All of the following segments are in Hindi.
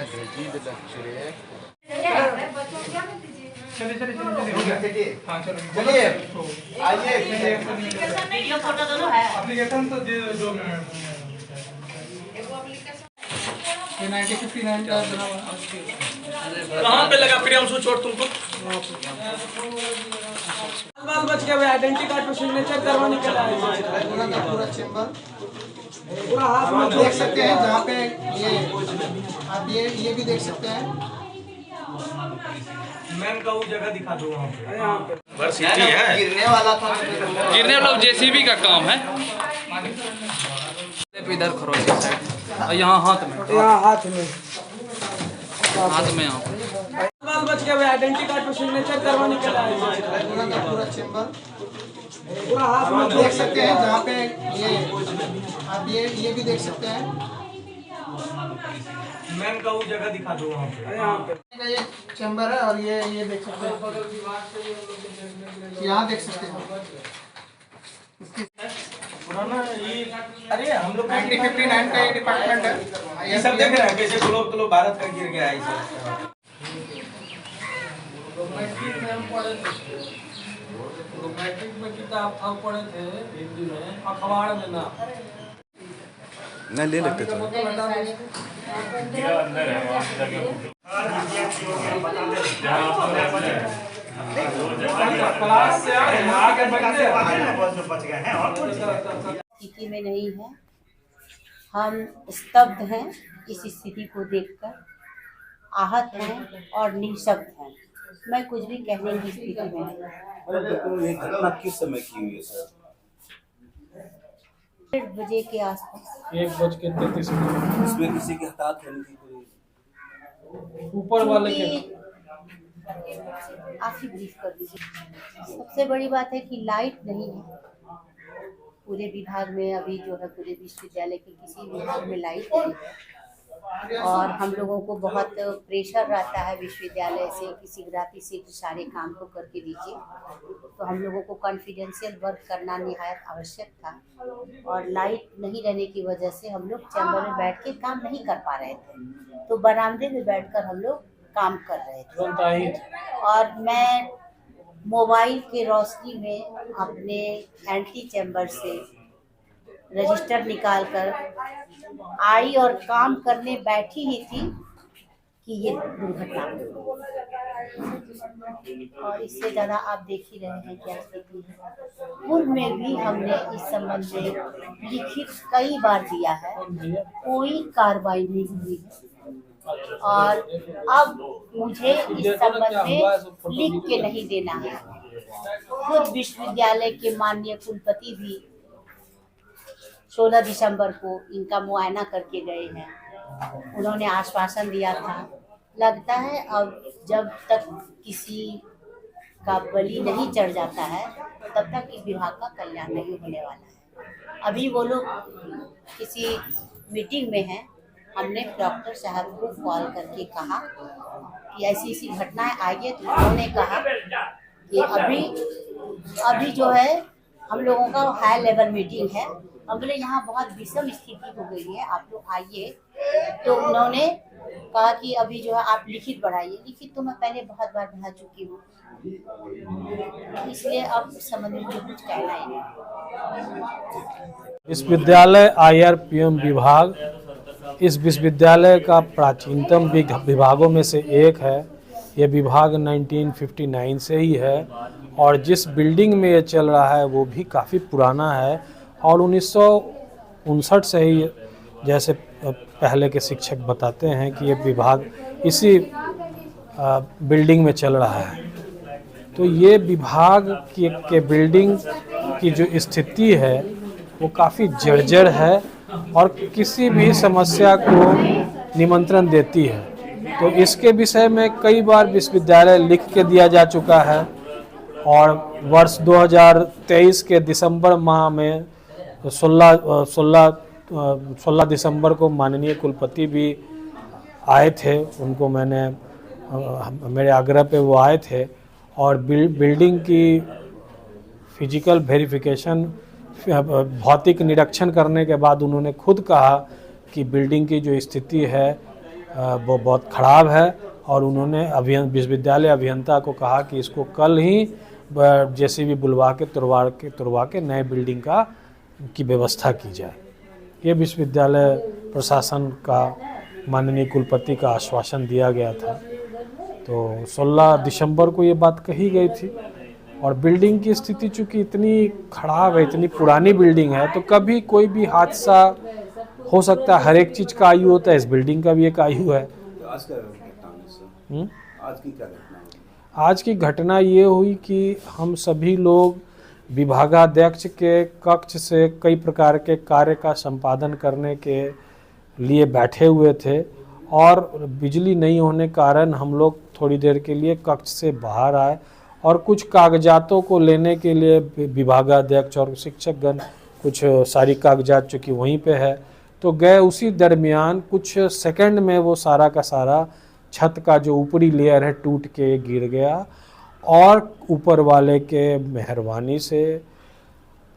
चलिए चलिए चलिए हो गया। हाँ चलो चलिए आइए। फोटो दोनों है एप्लीकेशन तो जो 9059 का बना हुआ कहाँ पे लगा प्रियांशु चोट तुमको? बाल बच गया। आइडेंटिटी कार्ड पे सिग्नेचर करवाने के लिए पूरा चेंबर पूरा हाथ में देख सकते हैं। जहाँ पे ये आप ये भी देख सकते हैं। मैम का वो जगह दिखा दो वहाँ पे। यूनिवर्सिटी है, गिरने वाला था। गिरने वाला जेसीबी का काम है। इधर खरोच साइड और यहाँ हाथ में हाथ में यहाँ बाल बच गया। आइडेंटिटी कार्ड पे सिग्नेचर करवाने के लिए पूरा चेंबर पूरा हाथ में देख सकते हैं। जहाँ पे ये आप ये भी देख सकते हैं। मैम का वो जगह दिखा दो वहाँ पे। ये चेंबर है और ये देख सकते हैं। यहाँ देख सकते हैं पुराना ये। अरे हम लोग 1959 का ये डिपार्टमेंट है। ये सब देख रहे हैं कैसे ग्लोब भारत का गिर गया है। मैट्रिक में किताब हम पढ़े थे हिंदी में, अखबार में ना ले लेते थे। स्थिति में नहीं है। हम स्तब्ध हैं इस स्थिति को देखकर, आहत हैं और निःशब्द हैं। मैं कुछ भी कहने की स्थिति में नहीं। ये घटना किस समय की हुई है सर? 1 बजे के आसपास। 1:33 इसमें किसी के हताहत होने की कोई ऊपर वाले के आप ही ब्रीफ कर दीजिए। सबसे बड़ी बात है कि लाइट नहीं है पूरे विभाग में। अभी जो है पूरे विश्वविद्यालय के किसी विभाग में लाइट नहीं है और हम लोगों को बहुत प्रेशर रहता है विश्वविद्यालय से कि शीघ्र सारे काम को करके दीजिए। तो हम लोगों को कॉन्फिडेंशियल वर्क करना निहायत आवश्यक था और लाइट नहीं रहने की वजह से हम लोग चैम्बर में बैठ के काम नहीं कर पा रहे थे। तो बरामदे में बैठकर हम लोग काम कर रहे थे और मैं मोबाइल के रोशनी में अपने एंटी चैम्बर से रजिस्टर निकालकर आई और काम करने बैठी ही थी कि ये दुर्घटना हुई। और इससे ज़्यादा आप देख ही रहे हैं क्या स्थिति है। पूर्व में भी हमने इस संबंध में लिखित कई बार दिया है, कोई कार्रवाई नहीं हुई है और अब मुझे इस संबंध में लिख के नहीं देना है। खुद विश्वविद्यालय के माननीय कुलपति भी 16 दिसंबर को इनका मुआयना करके गए हैं। उन्होंने आश्वासन दिया था। लगता है अब जब तक किसी का बलि नहीं चढ़ जाता है तब तक इस विभाग का कल्याण नहीं होने वाला है। अभी वो लोग किसी मीटिंग में हैं। हमने डॉक्टर साहब को कॉल करके कहा कि ऐसी ऐसी घटनाएं आइए। तो उन्होंने कहा कि अभी जो है हम लोगों का हाई लेवल मीटिंग है। हम बोले यहाँ बहुत विषम स्थिति हो गई है, आप लोग आइए। तो उन्होंने कहा कि अभी जो है आप लिखित बढ़ाइए। लिखित तो मैं पहले बहुत बार बढ़ा चुकी हूँ, इसलिए अब संबंध में मुझे कुछ कहना ही नहीं। विश्वविद्यालय IRPM विभाग इस विश्वविद्यालय का प्राचीनतम विभागों में से एक है। ये विभाग 1959 से ही है और जिस बिल्डिंग में ये चल रहा है वो भी काफ़ी पुराना है और 1959 से ही, जैसे पहले के शिक्षक बताते हैं कि ये विभाग इसी बिल्डिंग में चल रहा है। तो ये विभाग के बिल्डिंग की जो स्थिति है वो काफ़ी जर्जर है और किसी भी समस्या को निमंत्रण देती है। तो इसके विषय में कई बार विश्वविद्यालय लिख के दिया जा चुका है और वर्ष 2023 के दिसंबर माह में 16 दिसंबर को माननीय कुलपति भी आए थे। उनको मेरे आग्रह पे वो आए थे और बिल्डिंग की फिजिकल वेरिफिकेशन, भौतिक निरीक्षण करने के बाद उन्होंने खुद कहा कि बिल्डिंग की जो स्थिति है वो बहुत ख़राब है और उन्होंने विश्वविद्यालय अभियंता को कहा कि इसको कल ही जेसीबी बुलवा के तुड़वा के नए बिल्डिंग की व्यवस्था की जाए। ये विश्वविद्यालय प्रशासन का माननीय कुलपति का आश्वासन दिया गया था। तो 16 दिसंबर को ये बात कही गई थी और बिल्डिंग की स्थिति चूँकि इतनी खराब है, इतनी पुरानी बिल्डिंग है, तो कभी कोई भी हादसा हो सकता है। हर एक चीज़ का आयु होता है, इस बिल्डिंग का भी एक आयु है। तो आज क्या घटना हुई सर? आज की क्या घटना हुई? आज की घटना ये हुई कि हम सभी लोग विभागाध्यक्ष के कक्ष से कई प्रकार के कार्य का संपादन करने के लिए बैठे हुए थे और बिजली नहीं होने कारण हम लोग थोड़ी देर के लिए कक्ष से बाहर आए और कुछ कागजातों को लेने के लिए विभागाध्यक्ष और शिक्षकगण कुछ सारी कागजात चूँकि वहीं पे है तो गए। उसी दरमियान कुछ सेकंड में वो सारा का सारा छत का जो ऊपरी लेयर है टूट के गिर गया और ऊपर वाले के मेहरबानी से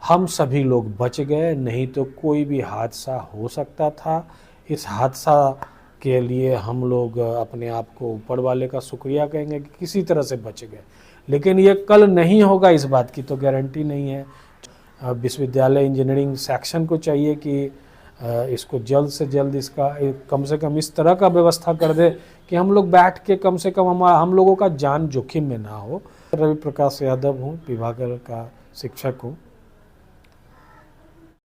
हम सभी लोग बच गए, नहीं तो कोई भी हादसा हो सकता था। इस हादसा के लिए हम लोग अपने आप को ऊपर वाले का शुक्रिया कहेंगे कि किसी तरह से बच गए, लेकिन ये कल नहीं होगा इस बात की तो गारंटी नहीं है। विश्वविद्यालय इंजीनियरिंग सेक्शन को चाहिए कि इसको जल्द से जल्द इसका कम से कम इस तरह का व्यवस्था कर दे कि हम लोग बैठ के कम से कम हम लोगों का जान जोखिम में ना हो। रवि प्रकाश यादव हूँ, विभाग का शिक्षक हूँ।